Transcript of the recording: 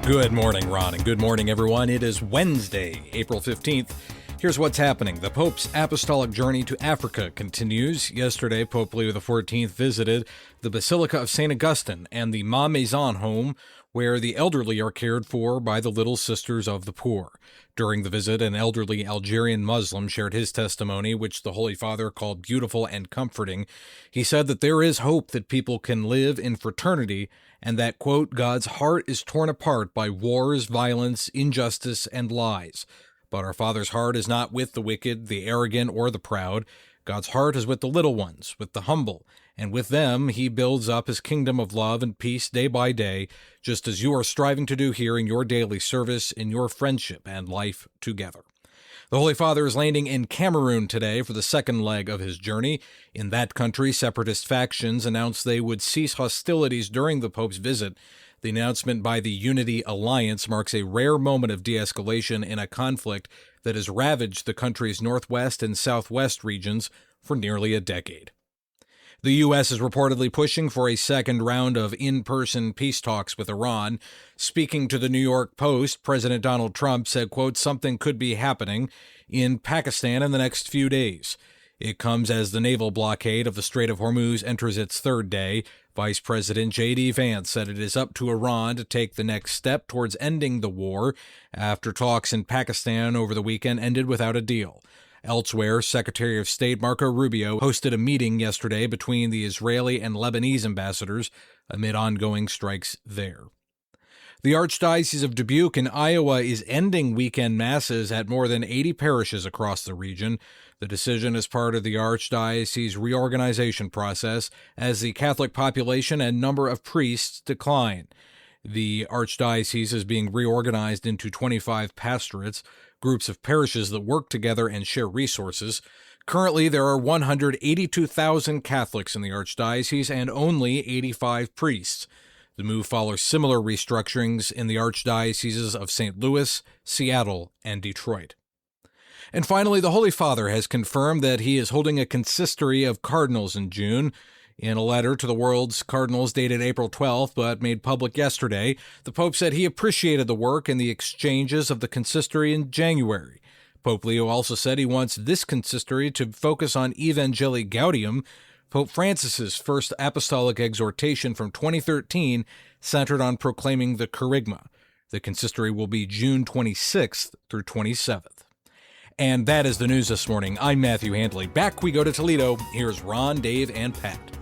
Good morning, Ron, and good morning, everyone. It is Wednesday, April 15th. Here's what's happening. The Pope's apostolic journey to Africa continues. Yesterday, Pope Leo XIV visited the Basilica of St. Augustine and the Ma Maison home, where the elderly are cared for by the Little Sisters of the Poor. During the visit, an elderly Algerian Muslim shared his testimony, which the Holy Father called beautiful and comforting. He said that there is hope that people can live in fraternity and that, quote, God's heart is torn apart by wars, violence, injustice, and lies. But our Father's heart is not with the wicked, the arrogant, or the proud. God's heart is with the little ones, with the humble, and with them he builds up his kingdom of love and peace day by day, just as you are striving to do here in your daily service, in your friendship and life together. The Holy Father is landing in Cameroon today for the second leg of his journey. In that country, separatist factions announced they would cease hostilities during the Pope's visit. The announcement by the Unity Alliance marks a rare moment of de-escalation in a conflict that has ravaged the country's northwest and southwest regions for nearly a decade. The U.S. is reportedly pushing for a second round of in-person peace talks with Iran. Speaking to the New York Post, President Donald Trump said, quote, something could be happening in Pakistan in the next few days. It comes as the naval blockade of the Strait of Hormuz enters its third day. Vice President J.D. Vance said it is up to Iran to take the next step towards ending the war after talks in Pakistan over the weekend ended without a deal. Elsewhere, Secretary of State Marco Rubio hosted a meeting yesterday between the Israeli and Lebanese ambassadors amid ongoing strikes there. The Archdiocese of Dubuque in Iowa is ending weekend masses at more than 80 parishes across the region. The decision is part of the Archdiocese reorganization process as the Catholic population and number of priests decline. The Archdiocese is being reorganized into 25 pastorates, groups of parishes that work together and share resources. Currently, there are 182,000 Catholics in the Archdiocese and only 85 priests. The move follows similar restructurings in the archdioceses of St. Louis, Seattle, and Detroit. And finally, the Holy Father has confirmed that he is holding a consistory of cardinals in June. In a letter to the world's cardinals dated April 12th, but made public yesterday, the Pope said he appreciated the work and the exchanges of the consistory in January. Pope Leo also said he wants this consistory to focus on Evangelii Gaudium, Pope Francis's first apostolic exhortation from 2013 centered on proclaiming the Kerygma. The consistory will be June 26th through 27th. And that is the news this morning. I'm Matthew Handley. Back we go to Toledo. Here's Ron, Dave, and Pat.